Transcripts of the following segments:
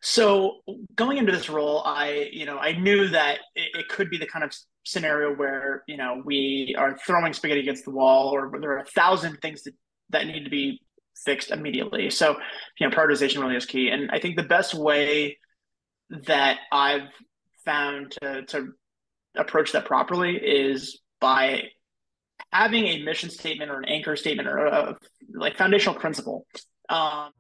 So going into this role, I knew that it could be the kind of scenario where, we are throwing spaghetti against the wall, or there are 1,000 things that need to be fixed immediately. So, prioritization really is key. And I think the best way that I've found to approach that properly is by having a mission statement or an anchor statement or a like foundational principle. Um,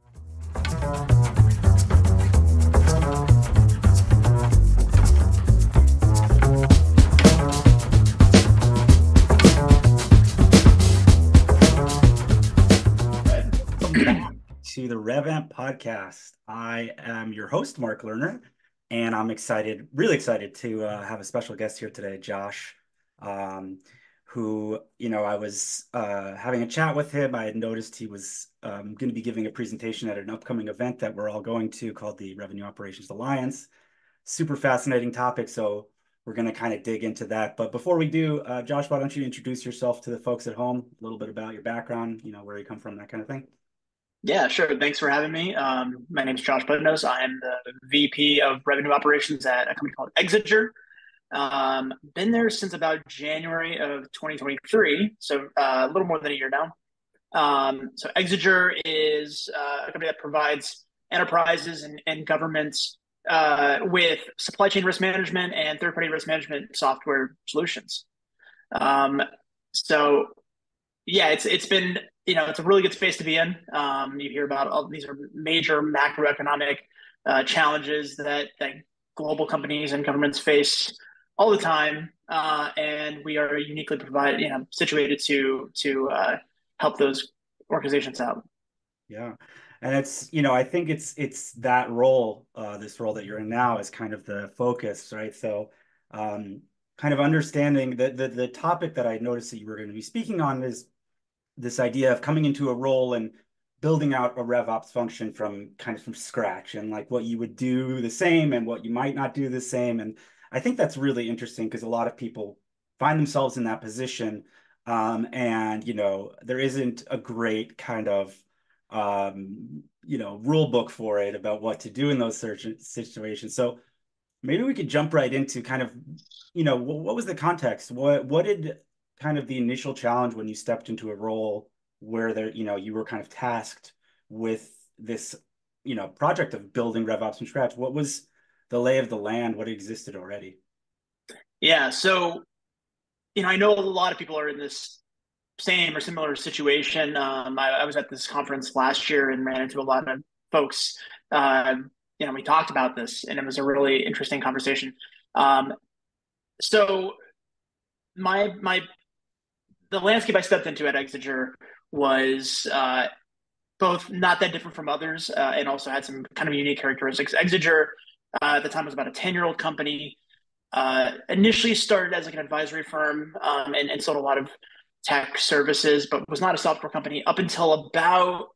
Welcome back to the RevAmp podcast. I am your host, Mark Lerner, and I'm excited, really excited to have a special guest here today, Josh, who, I was having a chat with him. I had noticed he was going to be giving a presentation at an upcoming event that we're all going to called the Revenue Operations Alliance. Super fascinating topic, so we're going to kind of dig into that. But before we do, Josh, why don't you introduce yourself to the folks at home, a little bit about your background, where you come from, that kind of thing. Yeah, sure. Thanks for having me. My name is Josh Pudnos. I'm the VP of Revenue Operations at a company called Exiger. Been there since about January of 2023, so a little more than a year now. So Exiger is a company that provides enterprises and governments with supply chain risk management and third-party risk management software solutions. Um, so yeah, it's been it's a really good space to be in. You hear about all these are major macroeconomic challenges that global companies and governments face all the time, and we are uniquely provided, situated to help those organizations out. Yeah. And I think it's that role, this role that you're in now is kind of the focus, right? So kind of understanding the topic that I noticed that you were going to be speaking on is this idea of coming into a role and building out a RevOps function from scratch, and like what you would do the same and what you might not do the same. And I think that's really interesting because a lot of people find themselves in that position. And there isn't a great kind of rule book for it about what to do in those certain situations. So maybe we could jump right into kind of, what was the context? What did kind of the initial challenge when you stepped into a role where you were kind of tasked with this, project of building RevOps from scratch? What was the lay of the land? What existed already? Yeah, so I know a lot of people are in this same or similar situation. I was at this conference last year and ran into a lot of folks. We talked about this, and it was a really interesting conversation. Um, so my the landscape I stepped into at Exiger was both not that different from others, and also had some kind of unique characteristics. Exiger at the time was about a 10-year-old company. Initially started as like an advisory firm, and sold a lot of tech services, but was not a software company up until about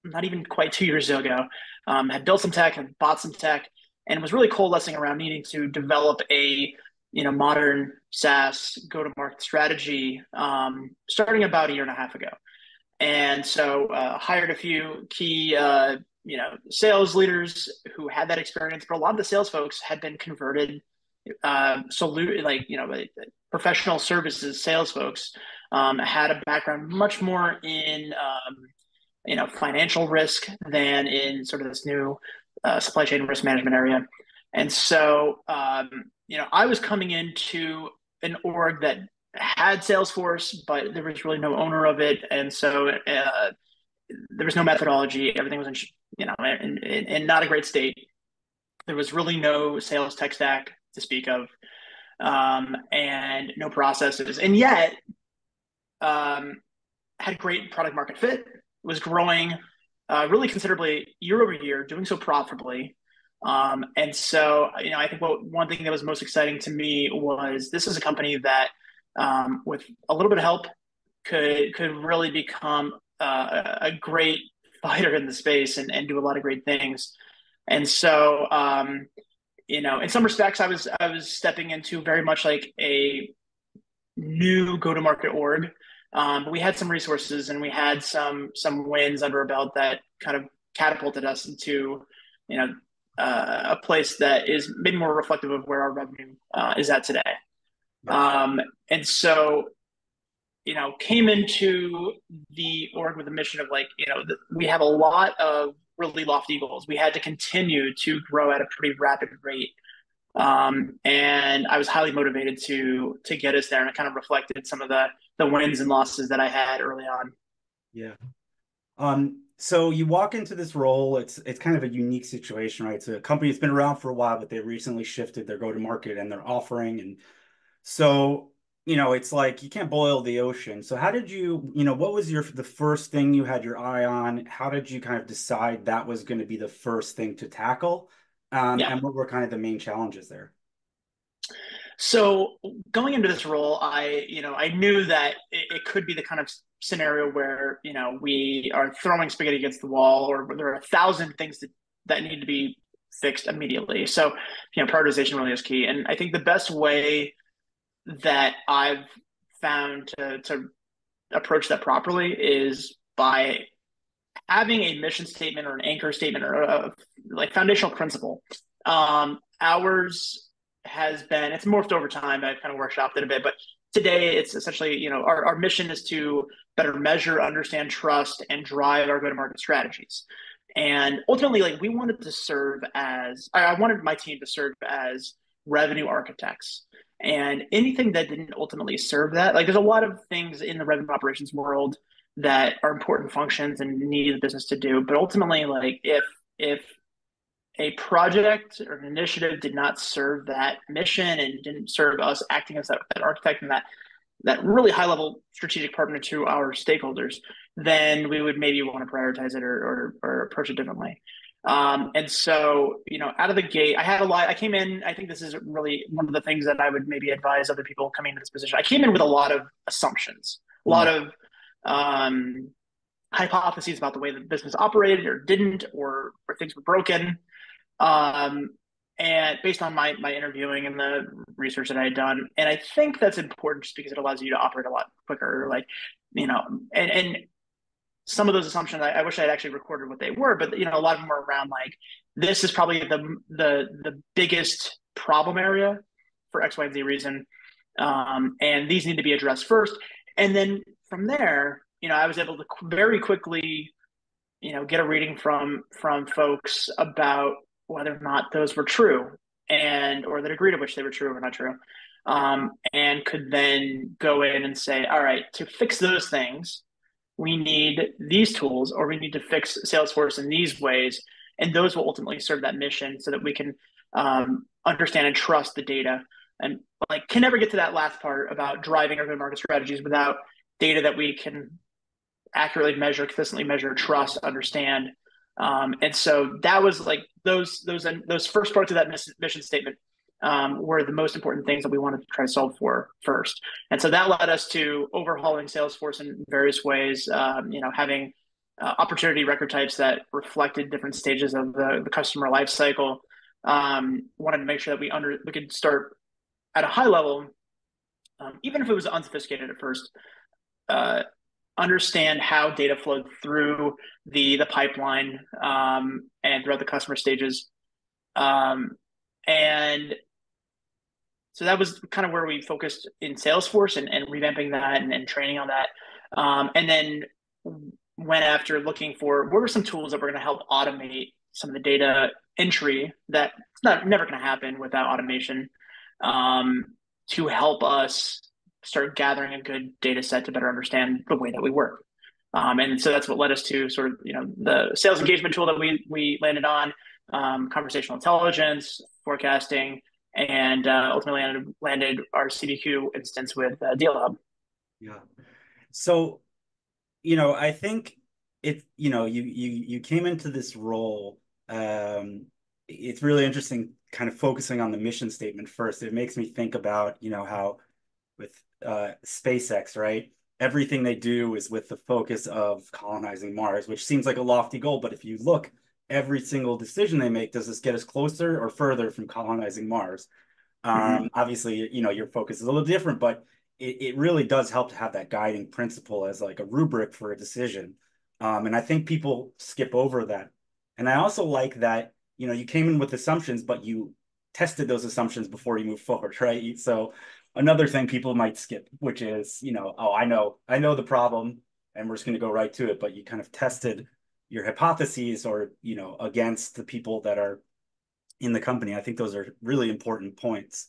not even quite 2 years ago. Had built some tech, had bought some tech, and was really coalescing around needing to develop a modern SaaS go-to-market strategy, starting about a year and a half ago. And so hired a few key sales leaders who had that experience, but a lot of the sales folks had been converted professional services sales folks, had a background much more in financial risk than in sort of this new supply chain risk management area. And so I was coming into an org that had Salesforce, but there was really no owner of it, and so there was no methodology. Everything was in not a great state. There was really no sales tech stack to speak of, and no processes. And yet, had great product market fit, was growing really considerably year over year, doing so profitably. And so, I think one thing that was most exciting to me was this is a company that, with a little bit of help, could really become a great fighter in the space and do a lot of great things. And so, in some respects, I was stepping into very much like a new go-to-market org. But we had some resources and we had some wins under our belt that kind of catapulted us into, a place that is maybe more reflective of where our revenue is at today. Yeah. Um, and so, came into the org with a mission of like, we have a lot of really lofty goals. We had to continue to grow at a pretty rapid rate. And I was highly motivated to get us there, and it kind of reflected some of the wins and losses that I had early on. Yeah. So you walk into this role, it's kind of a unique situation, right? So a company that's been around for a while, but they recently shifted their go-to-market and their offering. And so, it's like you can't boil the ocean. So how did what was the first thing you had your eye on? How did you kind of decide that was going to be the first thing to tackle? Yeah. And what were kind of the main challenges there? So going into this role, I knew that it could be the kind of scenario where, we are throwing spaghetti against the wall, or there are 1,000 things that need to be fixed immediately. So, prioritization really is key. And I think the best way that I've found to approach that properly is by having a mission statement or an anchor statement or a like foundational principle. Ours has been, it's morphed over time. I've kind of workshopped it a bit, but today it's essentially, our mission is to better measure, understand, trust, and drive our go-to-market strategies. And ultimately, like I wanted my team to serve as revenue architects. And anything that didn't ultimately serve that, like there's a lot of things in the revenue operations world that are important functions and need the business to do. But ultimately, like if a project or an initiative did not serve that mission and didn't serve us acting as that architect and that really high level strategic partner to our stakeholders, then we would maybe want to prioritize it or approach it differently. And so, out of the gate, I had a lot. I came in, I think this is really one of the things that I would maybe advise other people coming into this position. I came in with a lot of assumptions, a lot Mm, of hypotheses about the way the business operated or didn't, or things were broken. Um, and based on my interviewing and the research that I had done, and I think that's important just because it allows you to operate a lot quicker. Like, and some of those assumptions, I wish I had actually recorded what they were, but a lot of them were around like this is probably the biggest problem area for X, Y, and Z reason, and these need to be addressed first, and then from there, I was able to very quickly, get a reading from folks about whether or not those were true, and or the degree to which they were true or not true, and could then go in and say, all right, to fix those things we need these tools, or we need to fix Salesforce in these ways, and those will ultimately serve that mission so that we can understand and trust the data. And like, can never get to that last part about driving our go-to-market strategies without data that we can accurately measure, consistently measure, trust, understand. And so that was like those first parts of that mission statement were the most important things that we wanted to try to solve for first. And so that led us to overhauling Salesforce in various ways, having opportunity record types that reflected different stages of the customer life cycle. Wanted to make sure that we could start at a high level, even if it was unsophisticated at first, understand how data flowed through the pipeline and throughout the customer stages. And so that was kind of where we focused in Salesforce and revamping that and training on that. And then went after looking for what were some tools that were going to help automate some of the data entry that it's never going to happen without automation, to help us start gathering a good data set to better understand the way that we work. And so that's what led us to sort of, the sales engagement tool that we landed on, conversational intelligence, forecasting, and ultimately landed our CDQ instance with Deal Hub. yeah. So, I think you came into this role. It's really interesting kind of focusing on the mission statement first. It makes me think about, how with SpaceX, right? Everything they do is with the focus of colonizing Mars, which seems like a lofty goal. But if you look, every single decision they make, does this get us closer or further from colonizing Mars? Mm-hmm. Obviously, your focus is a little different, but it really does help to have that guiding principle as like a rubric for a decision. And I think people skip over that. And I also like that you came in with assumptions, but you tested those assumptions before you move forward, right? So another thing people might skip, which is, oh, I know the problem and we're just going to go right to it, but you kind of tested your hypotheses or, against the people that are in the company. I think those are really important points.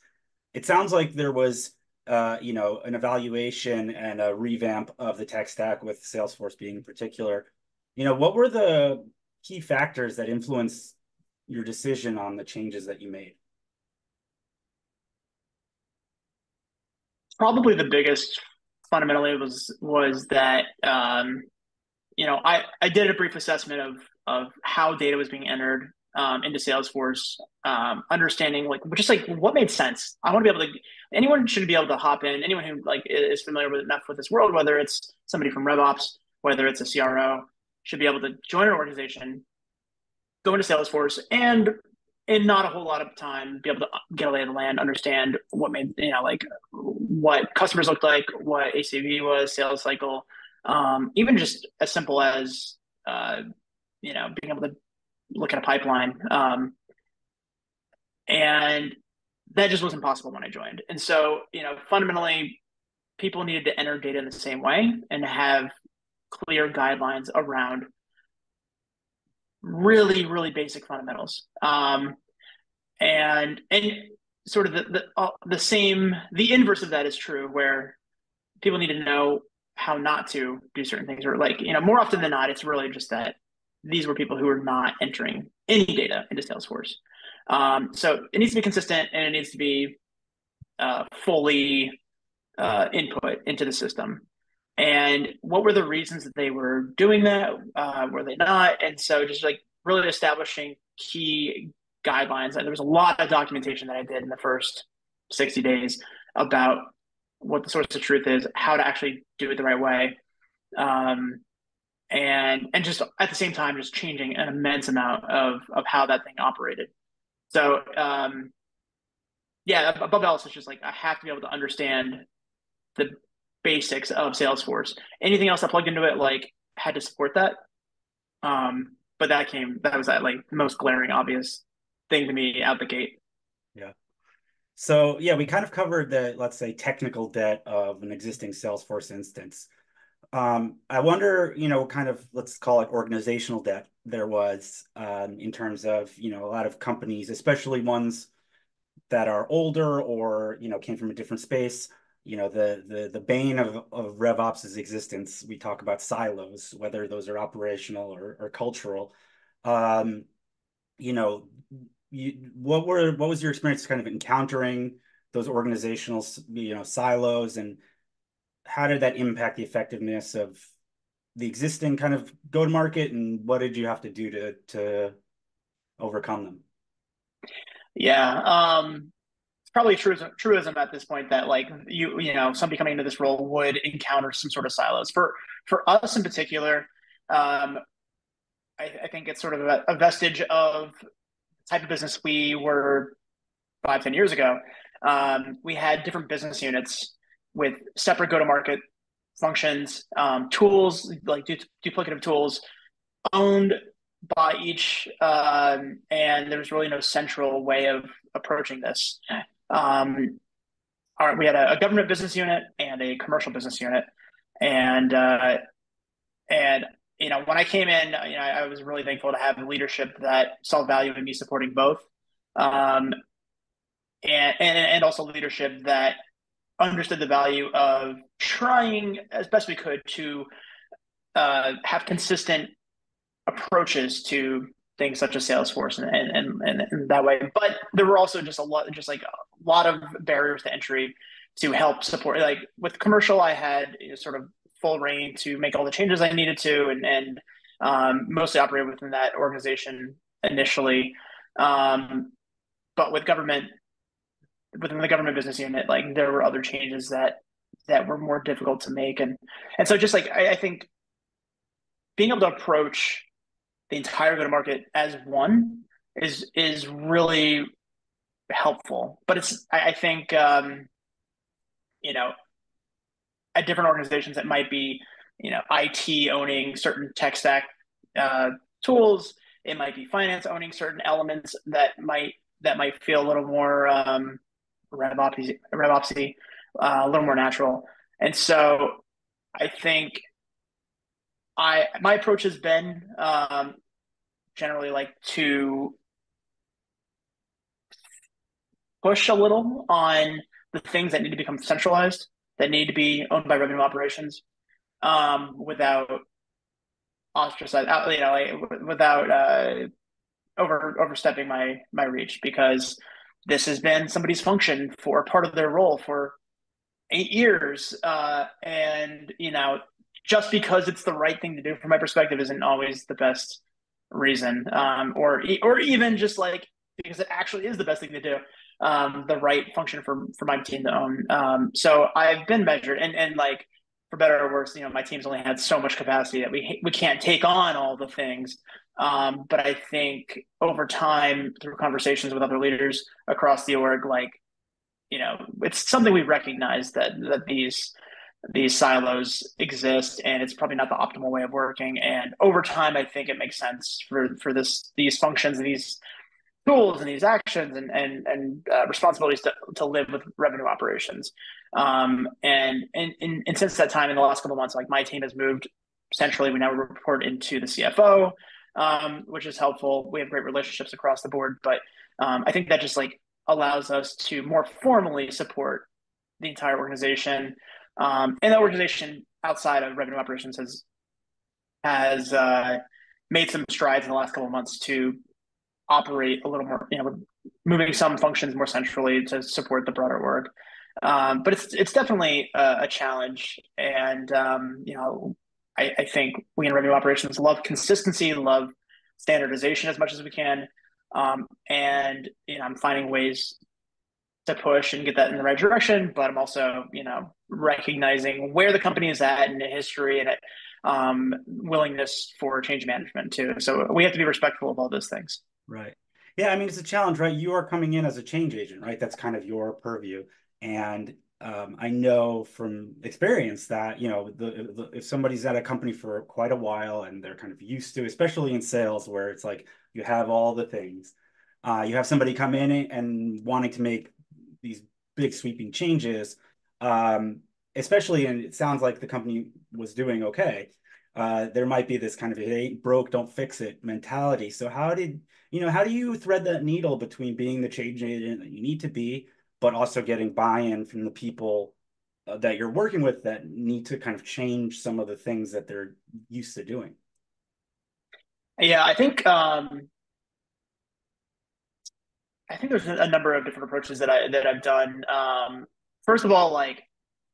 It sounds like there was, an evaluation and a revamp of the tech stack with Salesforce being in particular. What were the key factors that influenced your decision on the changes that you made? Probably the biggest fundamentally was that I did a brief assessment of how data was being entered into Salesforce, understanding like just like what made sense. I want to be able to anyone should be able to hop in. Anyone who like is familiar with enough with this world, whether it's somebody from RevOps, whether it's a CRO, should be able to join an organization, go into Salesforce, and in not a whole lot of time, be able to get a lay of the land, understand what made like what customers looked like, what ACV was, sales cycle, even just as simple as being able to look at a pipeline, and that just wasn't possible when I joined. And so fundamentally, people needed to enter data in the same way and have clear guidelines around really, really basic fundamentals. And sort of the inverse of that is true, where people need to know how not to do certain things, or like more often than not, it's really just that these were people who were not entering any data into Salesforce. So it needs to be consistent and it needs to be fully input into the system. And what were the reasons that they were doing that? Were they not? And so just like really establishing key guidelines. And there was a lot of documentation that I did in the first 60 days about what the source of truth is, how to actually do it the right way. And just at the same time, just changing an immense amount of how that thing operated. So yeah, above all, it's just like I have to be able to understand the basics of Salesforce. Anything else I plugged into it like had to support that. But that was that like most glaring obvious thing to me out the gate. Yeah. So yeah, we kind of covered the, let's say, technical debt of an existing Salesforce instance. I wonder, kind of, let's call it organizational debt there was, in terms of, a lot of companies, especially ones that are older or, came from a different space. The bane of RevOps' existence, we talk about silos, whether those are operational or cultural. Um, you know, what was your experience kind of encountering those organizational, silos, and how did that impact the effectiveness of the existing kind of go-to-market, and what did you have to do to overcome them? Yeah. It's probably truism at this point that like somebody coming into this role would encounter some sort of silos. For us in particular, I think it's sort of a vestige of the type of business we were 5, 10 years ago. We had different business units with separate go-to-market functions, tools like duplicative tools owned by each, and there was really no central way of approaching this. Um, we had a government business unit and a commercial business unit, and when I came in, I was really thankful to have leadership that saw value in me supporting both, um, and also leadership that understood the value of trying as best we could to have consistent approaches to things such as Salesforce and that way. But there were also just a lot of barriers to entry to help support. Like with commercial, I had sort of full reign to make all the changes I needed to, and mostly operate within that organization initially. But within the government business unit, like there were other changes that were more difficult to make, and so just like I think being able to approach the entire go-to-market as one is really helpful. But I think you know at different organizations it might be IT owning certain tech stack tools, It might be finance owning certain elements that might feel a little more RevOpsy, a little more natural. And so I think my approach has been generally like to push a little on the things that need to become centralized, that need to be owned by revenue operations, without ostracize, without overstepping my reach, because this has been somebody's function for part of their role for 8 years, and just because it's the right thing to do from my perspective isn't always the best reason, or even just like because it actually is the best thing to do, the right function for my team to own. So I've been measured, and like for better or worse, my team's only had so much capacity that we can't take on all the things. But I think over time, through conversations with other leaders across the org, like it's something we recognize that these silos exist, and it's probably not the optimal way of working. And over time, I think it makes sense for these functions and these tools and these actions and responsibilities to live with revenue operations. And since that time, in the last couple of months, like my team has moved centrally. We now report into the CFO, which is helpful. We have great relationships across the board, but I think that just like allows us to more formally support the entire organization. And the organization outside of revenue operations has made some strides in the last couple of months to operate a little more, moving some functions more centrally to support the broader org. But it's definitely a challenge, and I think we in revenue operations love consistency, love standardization as much as we can, and I'm finding ways to push and get that in the right direction. But I'm also, recognizing where the company is at in the history and willingness for change management too. So we have to be respectful of all those things. Right. Yeah, I mean, it's a challenge, right? You are coming in as a change agent, right? That's kind of your purview. And I know from experience that, if somebody's at a company for quite a while and they're kind of used to, especially in sales, where it's like you have all the things, you have somebody come in and wanting to make these big sweeping changes, especially, and it sounds like the company was doing okay. There might be this kind of it ain't broke, don't fix it mentality. So how do you thread that needle between being the change agent that you need to be, but also getting buy-in from the people that you're working with that need to kind of change some of the things that they're used to doing? Yeah, I think there's a number of different approaches that I've done. First of all, like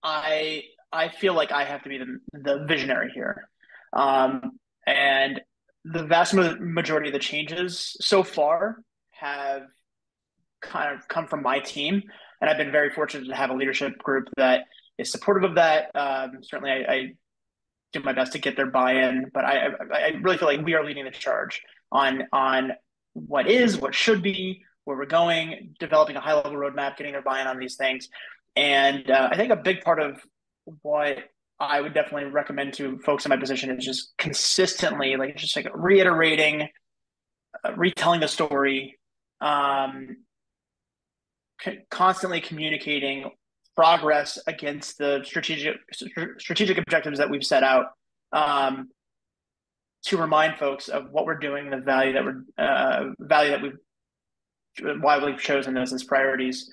I I feel like I have to be the visionary here, and the vast majority of the changes so far have kind of come from my team, and I've been very fortunate to have a leadership group that is supportive of that. Certainly, I do my best to get their buy-in, but I really feel like we are leading the charge on what should be, where we're going, developing a high-level roadmap, getting their buy-in on these things. And I think a big part of what I would definitely recommend to folks in my position is just consistently, like just like reiterating, retelling the story, um, constantly communicating progress against the strategic objectives that we've set out, to remind folks of what we're doing, the value that we've why we've chosen those as priorities.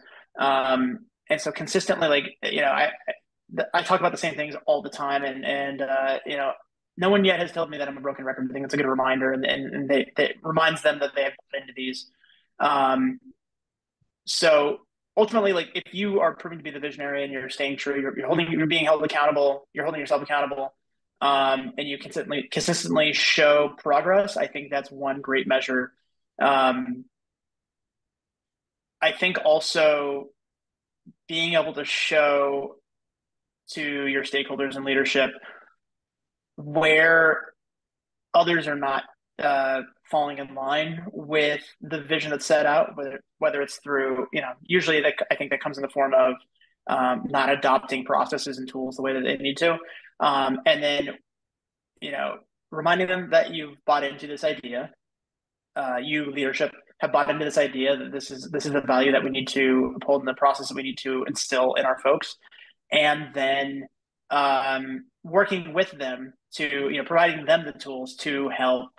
And so consistently, like I talk about the same things all the time, and no one yet has told me that I'm a broken record. I think it's a good reminder, and it reminds them that they have put into these. So ultimately, like if you are proving to be the visionary and you're staying true, you're being held accountable, you're holding yourself accountable, and you consistently show progress. I think that's one great measure. I think also being able to show to your stakeholders and leadership where others are not falling in line with the vision that's set out, whether it's through, usually I think that comes in the form of not adopting processes and tools the way that they need to. And then, reminding them that you've bought into this idea, you leadership have bought into this idea that this is the value that we need to uphold in the process that we need to instill in our folks, and then working with them to providing them the tools to help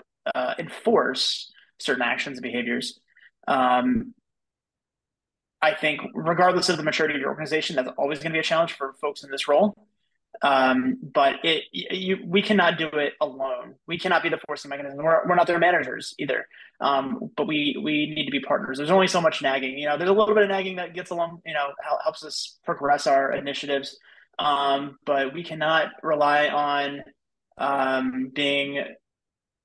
enforce certain actions and behaviors. Um, I think regardless of the maturity of your organization, that's always going to be a challenge for folks in this role. But we cannot do it alone. We cannot be the forcing mechanism. We're not their managers either. But we need to be partners. There's only so much nagging. There's a little bit of nagging that gets along. Helps us progress our initiatives. But we cannot rely on being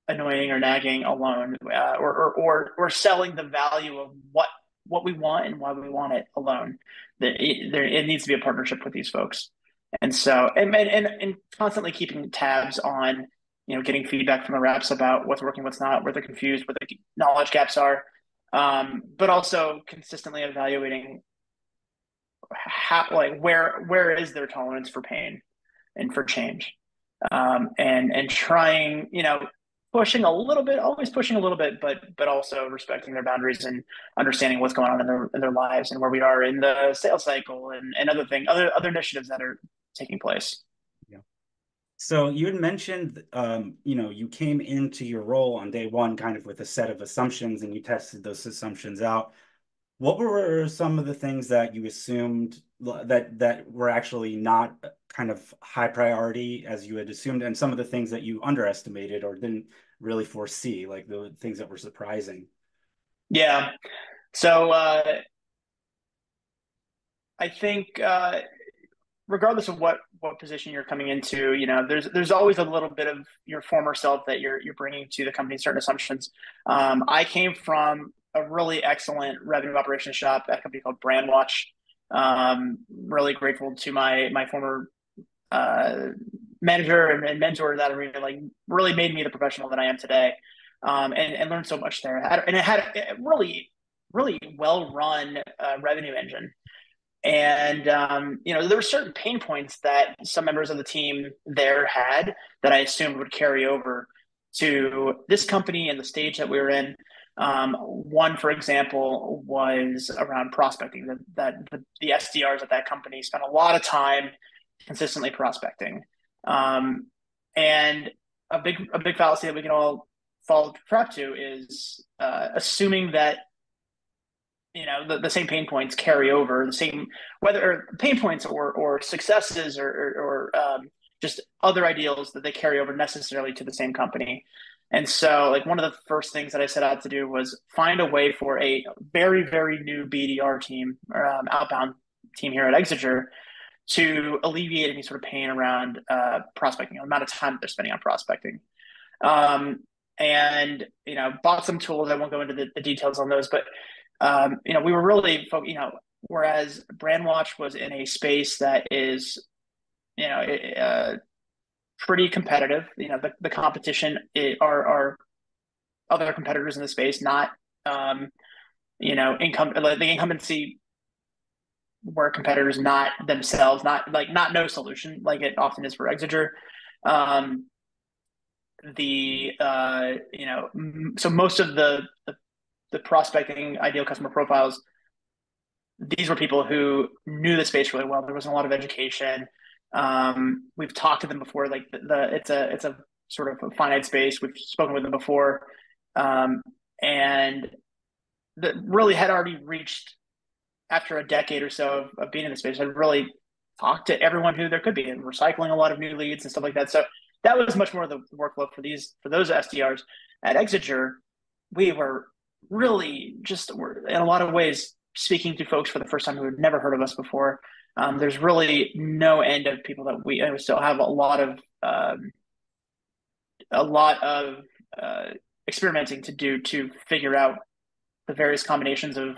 annoying or nagging alone, or selling the value of what we want and why we want it alone. It needs to be a partnership with these folks. And so, and constantly keeping tabs on, getting feedback from the reps about what's working, what's not, where they're confused, what the knowledge gaps are, but also consistently evaluating where is their tolerance for pain and for change, and trying, pushing a little bit, always pushing a little bit, but also respecting their boundaries and understanding what's going on in their lives and where we are in the sales cycle and other initiatives that are taking place. Yeah. So you had mentioned, you came into your role on day one kind of with a set of assumptions and you tested those assumptions out. What were some of the things that you assumed that were actually not kind of high priority as you had assumed, and some of the things that you underestimated or didn't really foresee, like the things that were surprising? Yeah. So I think regardless of what position you're coming into, there's always a little bit of your former self that you're bringing to the company, certain assumptions. I came from a really excellent revenue operations shop at a company called Brandwatch. Really grateful to my former manager and mentor in that arena, like really made me the professional that I am today, and learned so much there. And it had a really, really well run revenue engine. And there were certain pain points that some members of the team there had that I assumed would carry over to this company and the stage that we were in. One, for example, was around prospecting. The SDRs at that company spent a lot of time consistently prospecting, and a big fallacy that we can all fall trap to is assuming that the same pain points carry over, the same, whether pain points or successes or just other ideals that they carry over necessarily to the same company. And so, like, one of the first things that I set out to do was find a way for a very, very new BDR team, outbound team here at Exiger, to alleviate any sort of pain around prospecting, the amount of time that they're spending on prospecting. And bought some tools. I won't go into the details on those, but we were really whereas Brandwatch was in a space that is, pretty competitive. The competition are other competitors in the space, not, the incumbency were competitors, not themselves, not no solution like it often is for Exiger. So most of the prospecting ideal customer profiles, these were people who knew the space really well. There wasn't a lot of education. We've talked to them before, like it's a sort of a finite space. We've spoken with them before, and that really had already reached, after a decade or so of being in the space, had really talked to everyone who there could be and recycling a lot of new leads and stuff like that. So that was much more of the workflow for those SDRs. At Exiger, we were really just, in a lot of ways, speaking to folks for the first time who had never heard of us before. There's really no end of people that we still have a lot of experimenting to do to figure out the various combinations of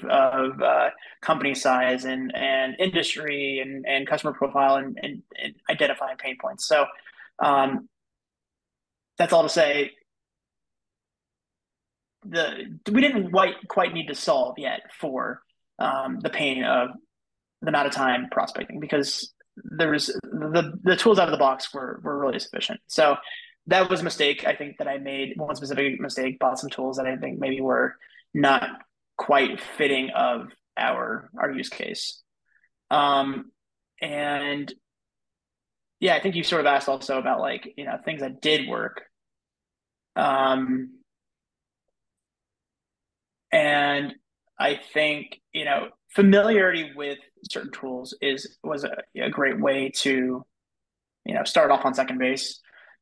company size and industry and customer profile and identifying pain points. So that's all to say, we didn't quite need to solve yet for the pain of the amount of time prospecting, because there was the tools out of the box were really sufficient. So that was a mistake. I think that I made one specific mistake, bought some tools that I think maybe were not quite fitting of our use case. Um, and yeah, I think you sort of asked also about like, things that did work. Um, and I think, familiarity with certain tools was a great way to, start off on second base.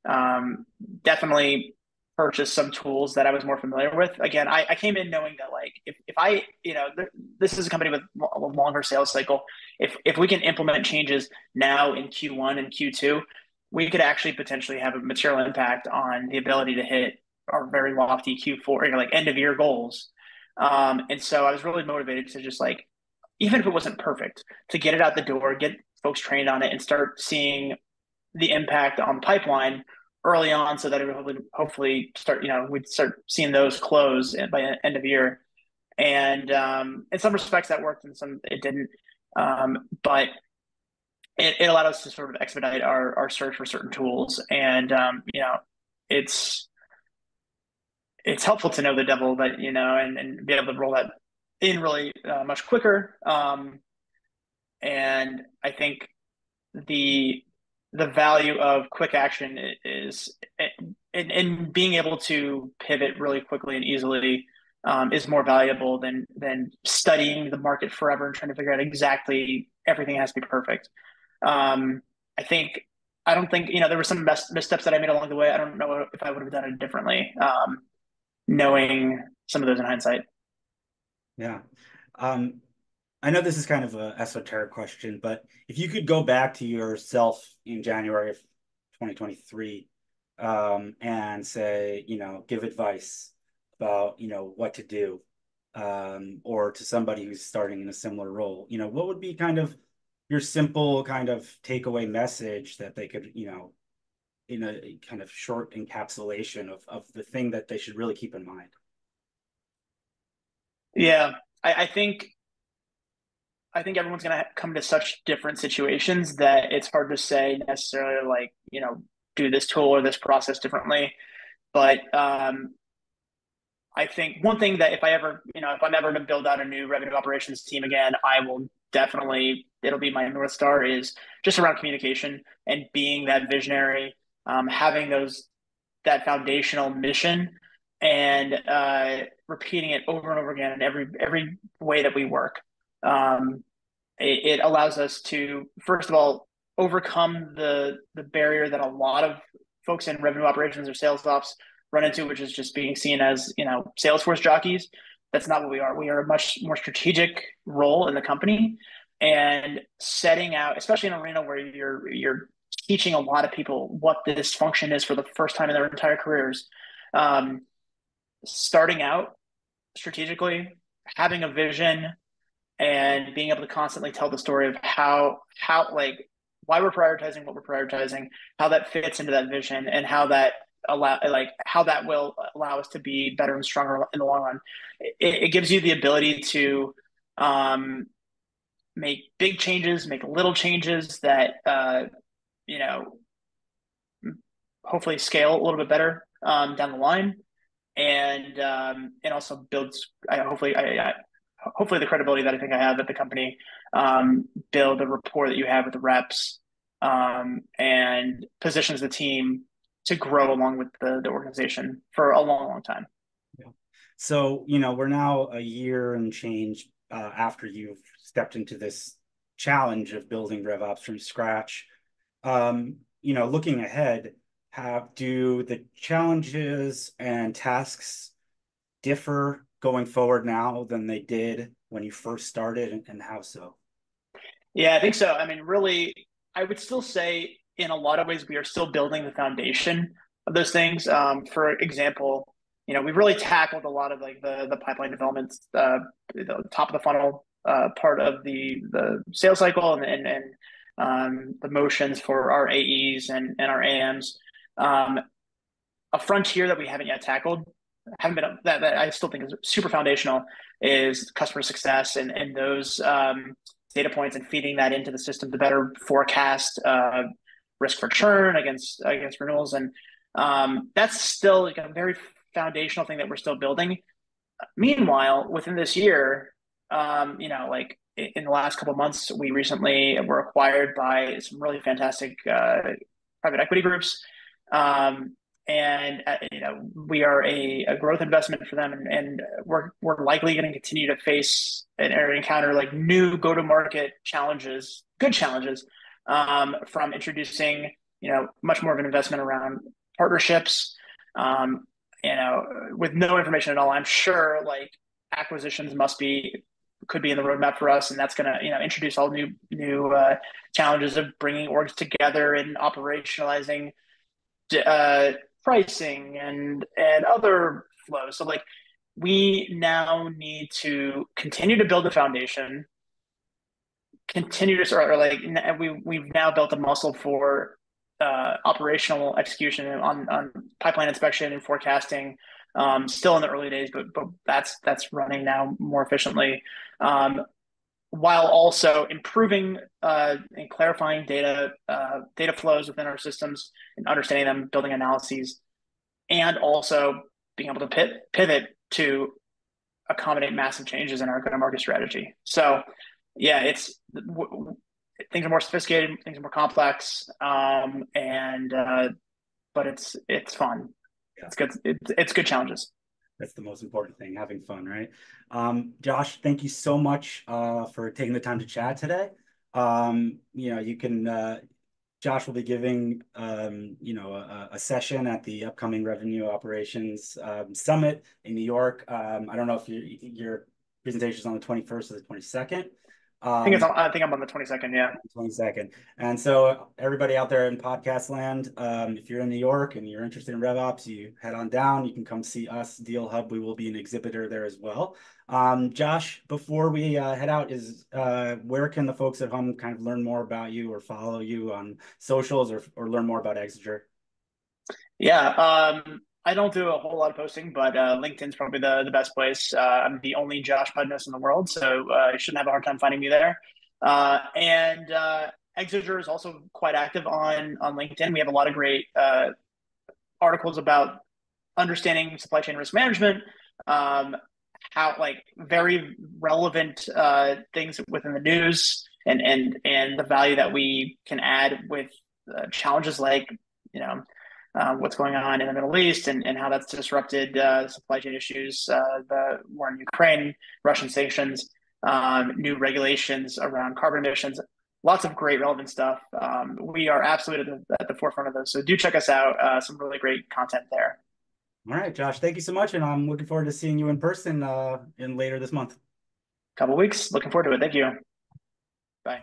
Um, Definitely purchased some tools that I was more familiar with. Again, I came in knowing that like if I, this is a company with a longer sales cycle. If we can implement changes now in Q1 and Q2, we could actually potentially have a material impact on the ability to hit our very lofty Q4, like end of year goals. And so I was really motivated to just like, even if it wasn't perfect, to get it out the door, get folks trained on it, and start seeing the impact on the pipeline early on, so that it would hopefully start, we'd start seeing those close by end of year. And in some respects that worked, and some it didn't. But it allowed us to sort of expedite our search for certain tools. And it's it's helpful to know the devil, that and be able to roll that in really much quicker. And I think the the value of quick action is in being able to pivot really quickly and easily, is more valuable than studying the market forever and trying to figure out exactly everything has to be perfect. Um, I think I don't think there were some missteps that I made along the way. I don't know if I would have done it differently, knowing some of those in hindsight. Yeah. Um, I know this is kind of a esoteric question, but if you could go back to yourself in January of 2023, and say, give advice about, what to do, or to somebody who's starting in a similar role, what would be kind of your simple kind of takeaway message that they could, in a kind of short encapsulation of the thing that they should really keep in mind? Yeah, I think everyone's going to come to such different situations that it's hard to say necessarily like, do this tool or this process differently. But I think one thing that if I'm ever to build out a new revenue operations team again, I will definitely, it'll be my North Star, is just around communication and being that visionary, having that foundational mission, and repeating it over and over again in every way that we work. Um, it allows us to, first of all, overcome the barrier that a lot of folks in revenue operations or sales ops run into, which is just being seen as Salesforce jockeys. That's not what we are. We are a much more strategic role in the company, and setting out, especially in an arena where you're teaching a lot of people what this function is for the first time in their entire careers. Um, Starting out strategically, having a vision, and being able to constantly tell the story of how like why we're prioritizing what we're prioritizing, how that fits into that vision, and how that will allow us to be better and stronger in the long run. It gives you the ability to um, make big changes, make little changes that you know hopefully scale a little bit better down the line, and also builds hopefully the credibility that I think I have at the company, build a rapport that you have with the reps, and positions the team to grow along with the organization for a long, long time. Yeah. So, we're now a year and change after you've stepped into this challenge of building RevOps from scratch. Looking ahead, do the challenges and tasks differ going forward now than they did when you first started, and how so? Yeah, I think so. I mean, really, I would still say in a lot of ways we are still building the foundation of those things. For example, we've really tackled a lot of like the pipeline development, the top of the funnel part of the sales cycle, and the motions for our AEs and our AMs. Um, a frontier that we haven't yet tackled, haven't been that I still think is super foundational, is customer success, and those data points, and feeding that into the system to better forecast risk for churn against renewals. And That's still like a very foundational thing that we're still building. Meanwhile, within this year, like in the last couple of months, we recently were acquired by some really fantastic private equity groups. Um, and we are a growth investment for them, and we're likely going to continue to face or encounter like new go to market challenges, good challenges, from introducing much more of an investment around partnerships. Um, with no information at all, I'm sure like acquisitions could be in the roadmap for us, and that's going to introduce all new challenges of bringing orgs together and operationalizing uh, pricing and other flows. So like we now need to continue to build a foundation, continue to start, or like we've now built a muscle for operational execution on pipeline inspection and forecasting. Still in the early days, but that's running now more efficiently, while also improving and clarifying data flows within our systems and understanding them, building analyses, and also being able to pivot to accommodate massive changes in our go-to-market strategy. So, yeah, things are more sophisticated, things are more complex, and but it's fun. Yeah. It's good. It's good challenges. That's the most important thing, having fun, right? Josh, thank you so much for taking the time to chat today. You can Josh will be giving a session at the upcoming Revenue Operations Summit in New York. I don't know if your presentation is on the 21st or the 22nd. I think I'm on the 22nd. Yeah. 22nd. And so everybody out there in podcast land, if you're in New York and you're interested in RevOps, you head on down. You can come see us, Deal Hub. We will be an exhibitor there as well. Josh, before we head out, where can the folks at home kind of learn more about you or follow you on socials or learn more about Exiger? Yeah. I don't do a whole lot of posting, but LinkedIn's probably the best place. I'm the only Josh Pudnos in the world, so you shouldn't have a hard time finding me there. And Exiger is also quite active on LinkedIn. We have a lot of great articles about understanding supply chain risk management, how like very relevant things within the news, and the value that we can add with challenges like you know what's going on in the Middle East and how that's disrupted supply chain issues, the war in Ukraine, Russian sanctions, new regulations around carbon emissions. Lots of great relevant stuff. We are absolutely at the forefront of those. So do check us out. Some really great content there. All right, Josh, thank you so much. And I'm looking forward to seeing you in person in later this month. Couple weeks. Looking forward to it. Thank you. Bye.